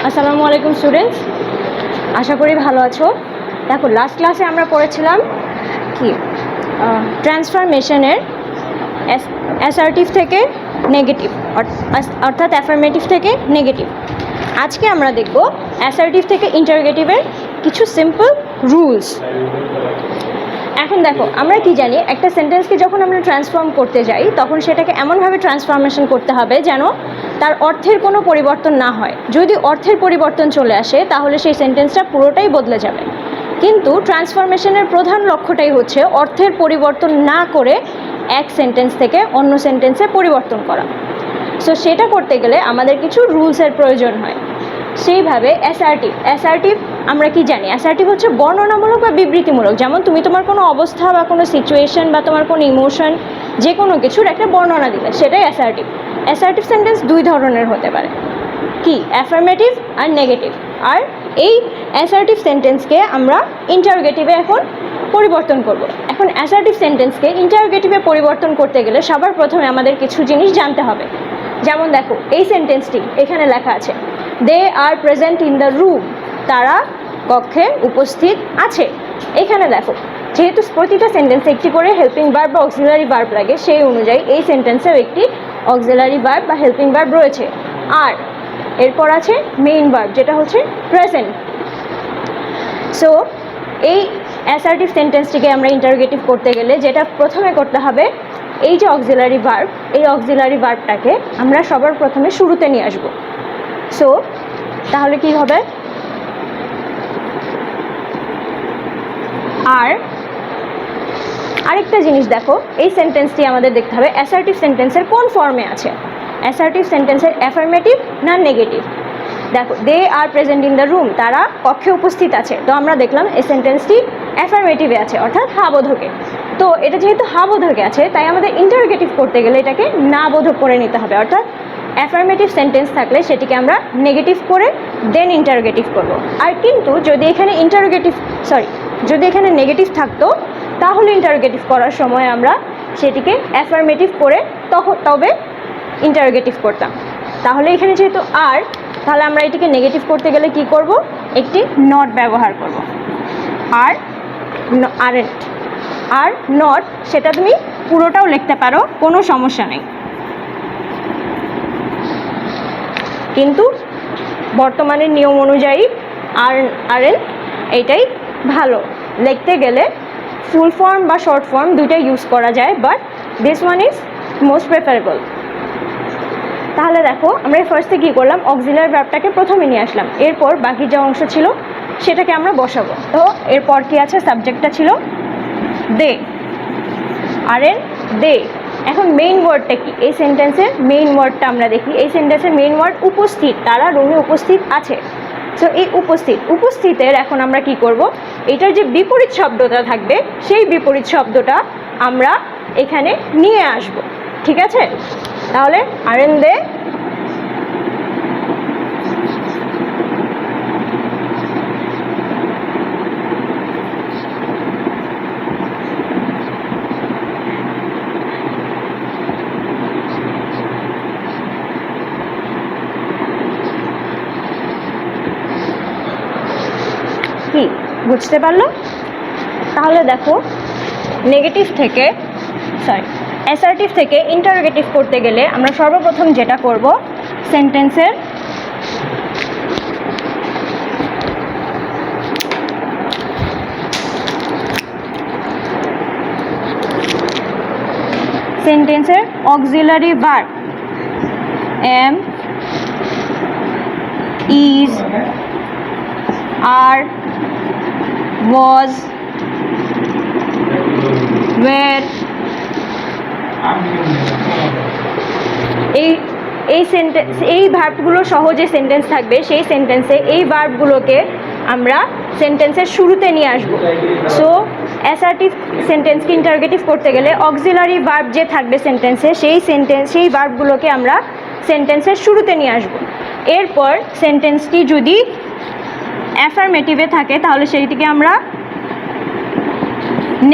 আসসালামু আলাইকুম স্টুডেন্টস, আশা করি ভালো আছো। দেখো, লাস্ট ক্লাসে আমরা পড়েছিলাম কি ট্রান্সফরমেশনের অ্যাসার্টিভ থেকে নেগেটিভ, অর্থাৎ অ্যাফার্মেটিভ থেকে নেগেটিভ। আজকে আমরা দেখব অ্যাসার্টিভ থেকে ইন্টারোগেটিভের কিছু সিম্পল রুলস। এখন দেখো, আমরা কি জানি, একটা সেন্টেন্সকে যখন আমরা ট্রান্সফর্ম করতে যাই তখন সেটাকে এমনভাবে ট্রান্সফরমেশন করতে হবে যেন তার অর্থের কোনো পরিবর্তন না হয়। যদি অর্থের পরিবর্তন চলে আসে তাহলে সেই সেন্টেন্সটা পুরোটাই বদলে যাবে। কিন্তু ট্রান্সফরমেশনের প্রধান লক্ষ্যটাই হচ্ছে অর্থের পরিবর্তন না করে এক সেন্টেন্স থেকে অন্য সেন্টেন্সে পরিবর্তন করা। সো সেটা করতে গেলে আমাদের কিছু রুলসের প্রয়োজন হয়। সেইভাবে অ্যাসার্টিভ আমরা কি জানি, অ্যাসার্টিভ হচ্ছে বর্ণনামূলক বা বিবৃতিমূলক। যেমন তুমি তোমার কোনো অবস্থা বা কোনো সিচুয়েশন বা তোমার কোনো ইমোশন, যে কোনো কিছুর একটা বর্ণনা দিলে, সেটাই অ্যাসার্টিভ। অ্যাসার্টিভ সেন্টেন্স দুই ধরনের হতে পারে, কি অ্যাফার্মেটিভ আর নেগেটিভ। আর এই অ্যাসার্টিভ সেন্টেন্সকে আমরা ইন্টারোগেটিভে এখন পরিবর্তন করব। এখন অ্যাসার্টিভ সেন্টেন্সকে ইন্টারোগেটিভে পরিবর্তন করতে গেলে সবার প্রথমে আমাদের কিছু জিনিস জানতে হবে। যেমন দেখো, এই সেন্টেন্সটি এখানে লেখা আছে, দে আর প্রেজেন্ট ইন দ্য রুম, তারা কক্ষে উপস্থিত আছে। এখানে দেখো, যেহেতু প্রতিটা সেন্টেন্সে একটি করে হেল্পিং ভার্ব বা অক্সিলারি ভার্ব লাগে, সেই অনুযায়ী এই সেন্টেন্সেও একটি অক্সিলারি ভার্ব বা হেল্পিং ভার্ব রয়েছে। আর এরপর আছে মেইন ভার্ব, যেটা হচ্ছে প্রেজেন্ট। সো এই অ্যাসার্টিভ সেন্টেন্সটিকে আমরা ইন্টারোগেটিভ করতে গেলে যেটা প্রথমে করতে হবে, এই যে অক্সিলারি ভার্ব, এই অক্সিলারি ভার্বটাকে আমরা সবার প্রথমে শুরুতে নিয়ে আসব। সো তাহলে কি হবে, আর আরেকটা জিনিস দেখো, এই সেন্টেন্সটি আমাদের দেখতে হবে অ্যাসার্টিভ সেন্টেন্সের কোন ফর্মে আছে। অ্যাসার্টিভ সেন্টেন্সের অ্যাফার্মেটিভ না নেগেটিভ। দেখো, দে আর প্রেজেন্ট ইন দ্য রুম, তারা কক্ষে উপস্থিত আছে। তো আমরা দেখলাম এই সেন্টেন্সটি অ্যাফার্মেটিভে আছে, অর্থাৎ হা বোধকে। তো এটা যেহেতু হা বোধকে আছে, তাই আমাদের ইন্টারোগেটিভ করতে গেলে এটাকে না বোধক করে নিতে হবে। অর্থাৎ অ্যাফার্মেটিভ সেন্টেন্স থাকলে সেটিকে আমরা নেগেটিভ করে দেন ইন্টারোগেটিভ করব। আর কিন্তু যদি এখানে যদি এখানে নেগেটিভ থাকতো, তাহলে ইন্টারোগেটিভ করার সময় আমরা সেটিকে অ্যাফার্মেটিভ করে তবে ইন্টারোগেটিভ করতাম। তাহলে এখানে যেহেতু আর, তাহলে আমরা এটিকে নেগেটিভ করতে গেলে কি করব, একটি নট ব্যবহার করব। আর নট, সেটা তুমি পুরোটাও লিখতে পারো, কোনো সমস্যা নেই। কিন্তু বর্তমানের নিয়ম অনুযায়ী আরএন এইটাই ভালো। লিখতে গেলে ফুল ফর্ম বা শর্ট ফর্ম দুইটাই ইউজ করা যায়, but this one is most preferable. তাহলে দেখো, আমরা ফার্স্টে কী করলাম, অক্সিলারি ভার্বটাকে প্রথমে নিয়ে আসলাম, এরপর বাকি যে অংশ ছিল সেটাকে আমরা বসাবো। তো এরপর কি আছে, সাবজেক্টটা ছিল দে, আরএন দে। এখন মেইন ওয়ার্ডটা কি, এই সেন্টেন্সের মেইন ওয়ার্ডটা আমরা দেখি। এই সেন্টেন্সের মেইন ওয়ার্ড উপস্থিত, তারা রুমে উপস্থিত আছে। সো এই উপস্থিতের এখন আমরা কি করব, এটার যে বিপরীত শব্দটা থাকবে সেই বিপরীত শব্দটা আমরা এখানে নিয়ে আসব। ঠিক আছে, তাহলে আরএন দে, কি বুঝতে পারলো? তাহলে দেখো, অ্যাসার্টিভ থেকে ইন্টারোগেটিভ করতে গেলে আমরা সর্বপ্রথম যেটা করব, সেন্টেন্সের auxiliary verb am, is, are, was, were, এই ভার্বগুলো সহ যে সেন্টেন্স থাকবে সেই সেন্টেন্সে এই ভার্বগুলোকে আমরা সেন্টেন্সের শুরুতে নিয়ে আসব। সো অ্যাসার্টিভ সেন্টেন্সকে ইন্টারোগেটিভ করতে গেলে অক্সিলারি ভার্ব যে থাকবে সেন্টেন্সে, সেই ভার্বগুলোকে আমরা সেন্টেন্সের শুরুতে নিয়ে আসব। এরপর সেন্টেন্সটি যদি অ্যাফার্মেটিভে থাকে তাহলে সেইটিকে আমরা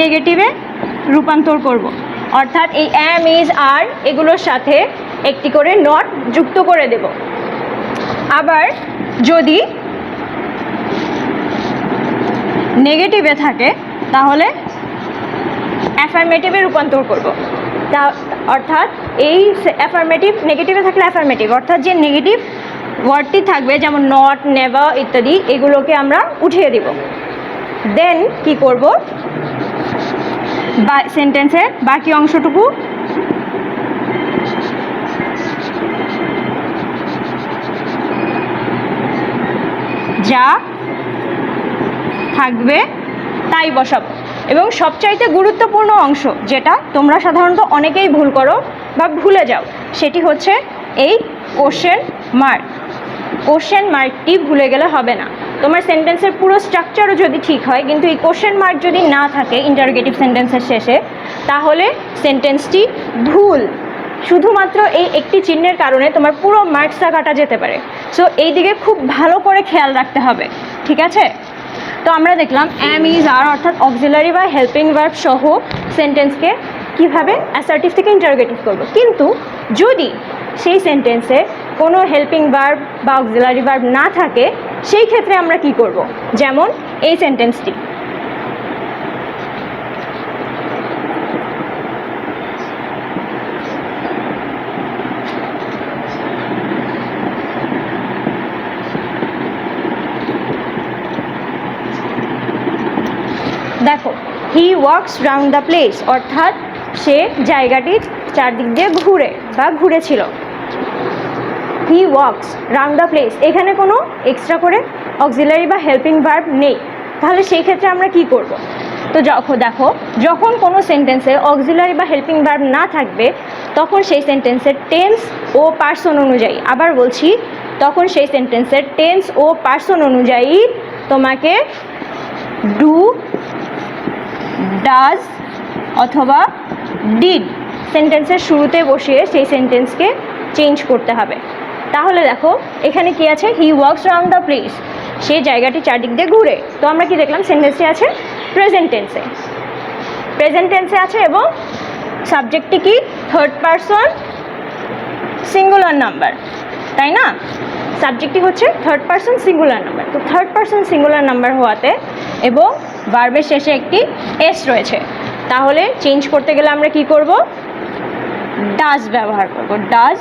নেগেটিভে রূপান্তর করব। অর্থাৎ এই এম, ইজ, আর এগুলোর সাথে একটি করে নট যুক্ত করে দেব। আবার যদি নেগেটিভে থাকে তাহলে অ্যাফার্মেটিভে রূপান্তর করব। তা অর্থাৎ এই অ্যাফার্মেটিভ, নেগেটিভে থাকলে অ্যাফার্মেটিভ, অর্থাৎ যে নেগেটিভ ওয়ার্ডটি থাকবে যেমন নট, নেভার ইত্যাদি, এগুলোকে আমরা উঠিয়ে দিব। দেন কি করব, বা সেন্টেন্সের বাকি অংশটুকু যা থাকবে তাই বসাবো। এবং সবচাইতে গুরুত্বপূর্ণ অংশ, যেটা তোমরা সাধারণত অনেকেই ভুল করো বা ভুলে যাও, সেটি হচ্ছে এই কোশ্চেন মার্ক। কোশ্চেন মার্কটি ভুলে গেলে হবে না। তোমার সেন্টেন্সের পুরো স্ট্রাকচারও যদি ঠিক হয়, কিন্তু এই কোশ্চেন মার্ক যদি না থাকে ইন্টারোগেটিভ সেন্টেন্সের শেষে, তাহলে সেন্টেন্সটি ভুল। শুধুমাত্র এই একটি চিহ্নের কারণে তোমার পুরো মার্কসটা কাটা যেতে পারে। সো এই দিকে খুব ভালো করে খেয়াল রাখতে হবে, ঠিক আছে? তো আমরা দেখলাম এম, ইজ, আর অর্থাৎ অক্সিলারি বা হেল্পিং ভার্ব সহ সেন্টেন্সকে কীভাবে অ্যাসার্টিভ থেকে ইন্টারোগেটিভ করব। কিন্তু যদি সেই সেন্টেন্সে কোনো হেল্পিং ভার্ব বা অক্সিলারি ভার্ব না থাকে, সেই ক্ষেত্রে আমরা কি করব? যেমন এই সেন্টেন্সটি, দেখো, হি ওয়াকস রাউন্ড দ্য প্লেস, অর্থাৎ সে জায়গাটির চারদিক দিয়ে ঘুরে বা ঘুরেছিল। হি ওয়াকস রাউন্ড দ্য প্লেস, এখানে কোনো এক্সট্রা করে অক্সিলারি বা হেল্পিং ভার্ব নেই, তাহলে সেই ক্ষেত্রে আমরা কি করব? তো দেখো, যখন কোনো সেন্টেন্সে অক্সিলারি বা হেল্পিং ভার্ব না থাকবে, তখন সেই সেন্টেন্সের টেন্স ও পার্সন অনুযায়ী, আবার বলছি, তখন সেই সেন্টেন্সের টেন্স ও পার্সন অনুযায়ী তোমাকে ডু, ডাজ অথবা ডিড সেন্টেন্সের শুরুতে বসিয়ে সেই সেন্টেন্সকে চেঞ্জ করতে হবে। তাহলে দেখো এখানে কি আছে, হি ওয়াকস রাউন্ড দ্য প্লেস, সে জায়গাটি চারদিক দিয়ে ঘুরে। তো আমরা কি দেখলাম, সেন্টেন্সটি আছে প্রেজেন্ট টেন্সে আছে এবং সাবজেক্টটি কি থার্ড পারসন সিঙ্গুলার নাম্বার, তাই না? সাবজেক্টটি হচ্ছে থার্ড পারসন সিঙ্গুলার নাম্বার। তো থার্ড পারসন সিঙ্গুলার নাম্বার হওয়াতে এবং ভার্বের শেষে একটি এস রয়েছে, তাহলে চেঞ্জ করতে গেলে আমরা কি করব? ডাজ ব্যবহার করব। Does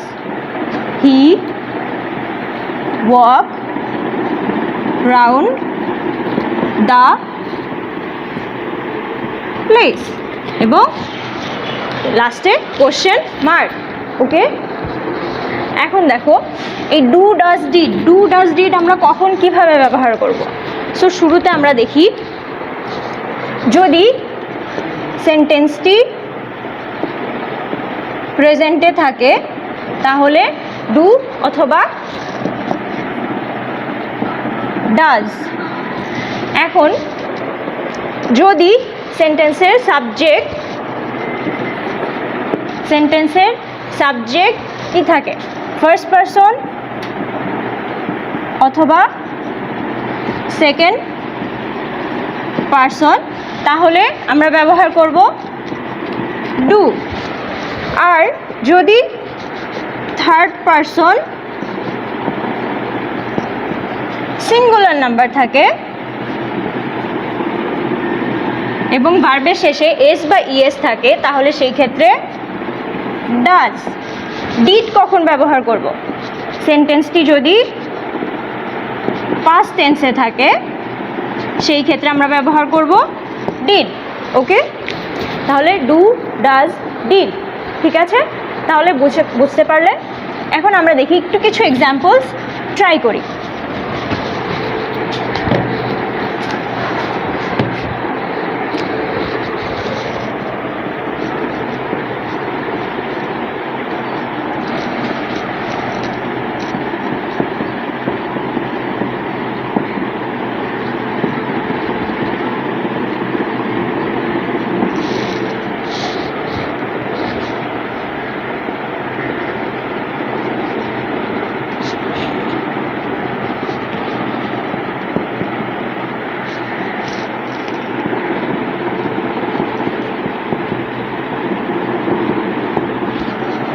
he walk round the place, এবং লাস্টে কোশ্চেন মার্ক। ওকে, এখন দেখো এই ডু, ডাজ, ডিড আমরা কখন কিভাবে ব্যবহার করব? সো শুরুতে আমরা দেখি, যদি সেন্টেন্সটি প্রেজেন্টে থাকে তাহলে ডু অথবা ডাজ। এখন যদি সেন্টেন্সের সাবজেক্ট কি থাকে, ফার্স্ট পারসন অথবা সেকেন্ড পারসন, তাহলে আমরা ব্যবহার করব ডু। আর যদি থার্ড পারসন সিঙ্গুলার নাম্বার থাকে এবং ভার্বের শেষে এস বা ইএস থাকে, তাহলে সেই ক্ষেত্রে ডাজ। ডিড কখন ব্যবহার করব? সেন্টেন্সটি যদি পাস্ট টেন্সে থাকে, সেই ক্ষেত্রে আমরা ব্যবহার করব ডিড। ওকে, তাহলে ডু, ডাজ, ডিড, ঠিক আছে? তাহলে বুঝতে পারলে। এখন আমরা দেখি একটু কিছু এক্সাম্পলস ট্রাই করি।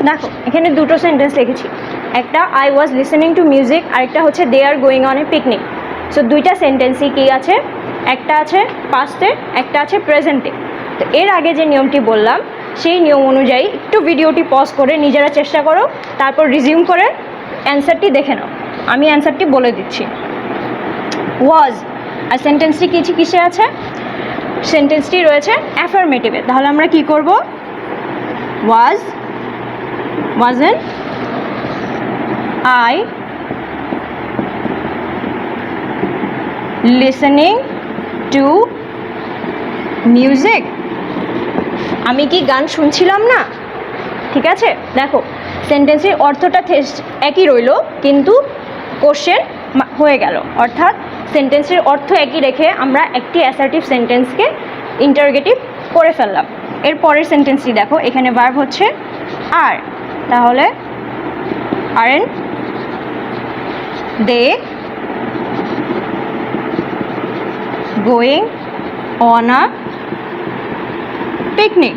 দেখো এখানে দুটো সেন্টেন্স লিখেছি। একটা I was listening to music, আরেকটা হচ্ছে they are going on a picnic. So দুইটা সেন্টেন্সই কী আছে, একটা আছে পাস্টে, একটা আছে প্রেজেন্টে। তো এর আগে যে নিয়মটি বললাম সেই নিয়ম অনুযায়ী একটু ভিডিওটি পজ করে নিজেরা চেষ্টা করো, তারপর রিজিউম করে অ্যান্সারটি দেখে নাও। আমি অ্যান্সারটি বলে দিচ্ছি। ওয়াজ আর সেন্টেন্সটি কিসে আছে, সেন্টেন্সটি রয়েছে অ্যাফার্মেটিভে। তাহলে আমরা কি করব, was, wasn't I listening to music, আমি কি গান শুনছিলাম না? ঠিক আছে, দেখো সেন্টেন্সের অর্থটা একই রইল, কিন্তু কোশ্চেন হয়ে গেল। অর্থাৎ সেন্টেন্সের অর্থ একই রেখে আমরা একটি অ্যাসার্টিভ সেন্টেন্সকে ইন্টারোগেটিভ করে ফেললাম। এর পরের সেন্টেন্সটি দেখো, এখানে ভার্ব হচ্ছে আর, তাহলে aren't they going on a picnic,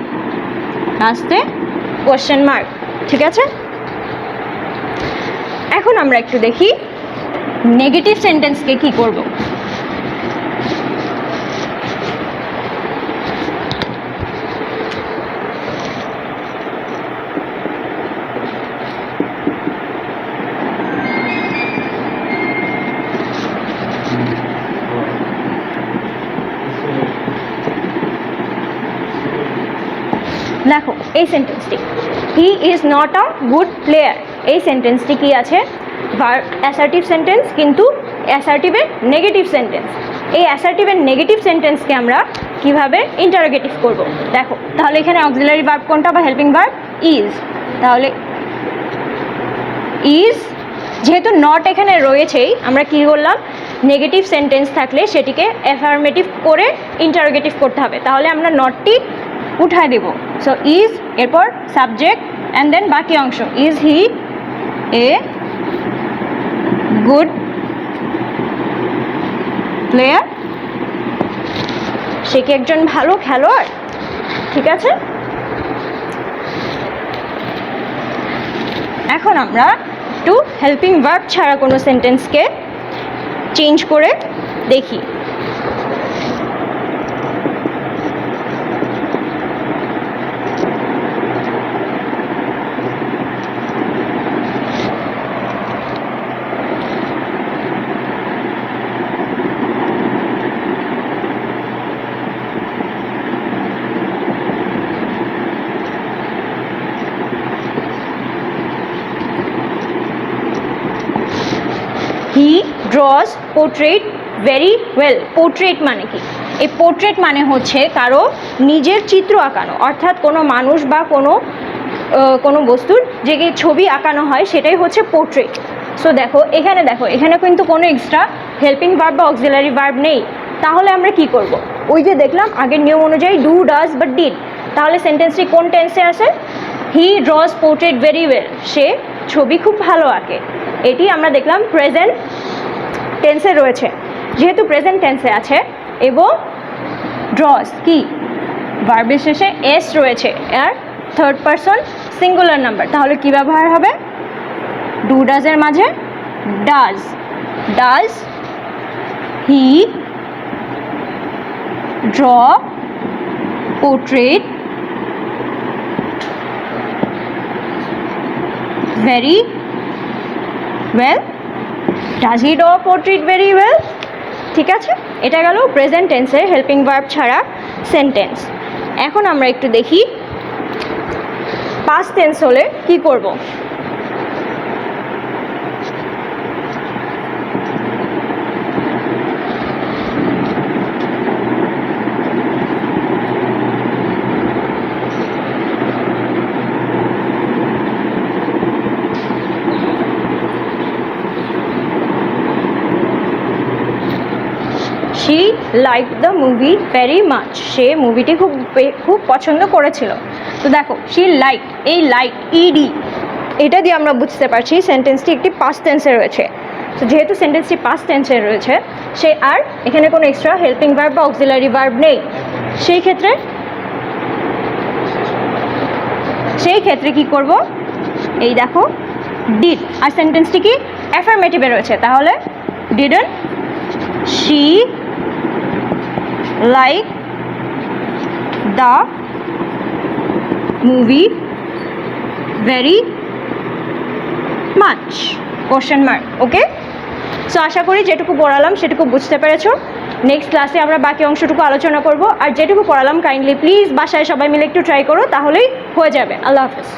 লাস্টে কোশ্চেন মার্ক। ঠিক আছে, এখন আমরা একটু দেখি নেগেটিভ সেন্টেন্সকে কি করব। দেখো এই সেন্টেন্সটি, he is not a good player, এই সেন্টেন্সটি কি আছে, অ্যাসার্টিভ সেন্টেন্স, কিন্তু অ্যাসার্টিভের নেগেটিভ সেন্টেন্স। এই অ্যাসার্টিভের নেগেটিভ সেন্টেন্সকে আমরা কিভাবে ইন্টারোগেটিভ করব দেখো। তাহলে এখানে অক্সিলারি ভার্ব কোনটা বা হেল্পিং ভার্ব, ইজ। তাহলে ইজ, যেহেতু নট এখানে রয়েছেই, আমরা কি বললাম, নেগেটিভ সেন্টেন্স থাকলে সেটিকে অ্যাফার্মেটিভ করে ইন্টারোগেটিভ করতে হবে। তাহলে আমরা নটটি উঠায় দেব। সো ইজ, এরপর সাবজেক্ট অ্যান্ড দেন বাকি অংশ, is he a good player, সে কি একজন ভালো খেলোয়াড়? ঠিক আছে, এখন আমরা একটু হেল্পিং ভার্ব ছাড়া কোনো সেন্টেন্সকে চেঞ্জ করে দেখি। হি ড্রজ পোর্ট্রেট ভেরি ওয়েল, পোর্ট্রেট মানে কি, এই পোর্ট্রেট মানে হচ্ছে কারো নিজের চিত্র আঁকানো, অর্থাৎ কোনো মানুষ বা কোনো বস্তুর যে ছবি আঁকানো হয় সেটাই হচ্ছে পোর্ট্রেট। সো দেখো এখানে কিন্তু কোনো এক্সট্রা হেল্পিং ভার্ব বা অক্সিলারি ভার্ব নেই। তাহলে আমরা কি করব, ওই যে দেখলাম আগের নিয়ম অনুযায়ী ডু, ডাজ বা ডিড। তাহলে সেন্টেন্সটি কোন টেন্সে আসে, হি ড্রজ পোর্ট্রেট ভেরি ওয়েল, সে ছবি খুব ভালো আঁকে। এটি আমরা দেখলাম প্রেজেন্ট টেন্সে রয়েছে। যেহেতু প্রেজেন্ট টেন্সে আছে এবং ড্রজ কি ভার্বের শেষে এস রয়েছে আর থার্ড পারসন সিঙ্গুলার নাম্বার, তাহলে কি ব্যবহার হবে, ডু ডাজের মাঝে does, does he draw portrait very well, does he draw portrait very well. ঠিক আছে, এটা গেল প্রেজেন্ট টেন্সের হেল্পিং ভার্ব ছাড়া সেন্টেন্স। এখন আমরা একটু দেখি পাস্ট টেন্স হলে কি করব। She like the movie very much, সে মুভিটি খুব পছন্দ করেছিল। তো দেখো শি লাইক, এই লাইক ইডি এটা দিয়ে আমরা বুঝতে পারছি সেন্টেন্সটি একটি পাস্ট টেন্সে রয়েছে। তো যেহেতু সেন্টেন্সটি পাস্ট টেন্সে রয়েছে, সে আর এখানে কোনো এক্সট্রা হেল্পিং ভার্ব বা অক্সিলারি ভার্ব নেই। সেই ক্ষেত্রে কি করব, এই দেখো ডিড, আর সেন্টেন্সটি কি অ্যাফার্মেটিভে রয়েছে, তাহলে didn't she like the movie very much, question mark. Okay, so আশা করি যেটুকু পড়ালাম সেটুকু বুঝতে পেরেছো। নেক্সট ক্লাসে আমরা বাকি অংশটুকু আলোচনা করব, আর যেটুকু পড়ালাম কাইন্ডলি প্লিজ বাসায় সবাই মিলে একটু ট্রাই করো, তাহলেই হয়ে যাবে। আল্লাহ হাফেজ।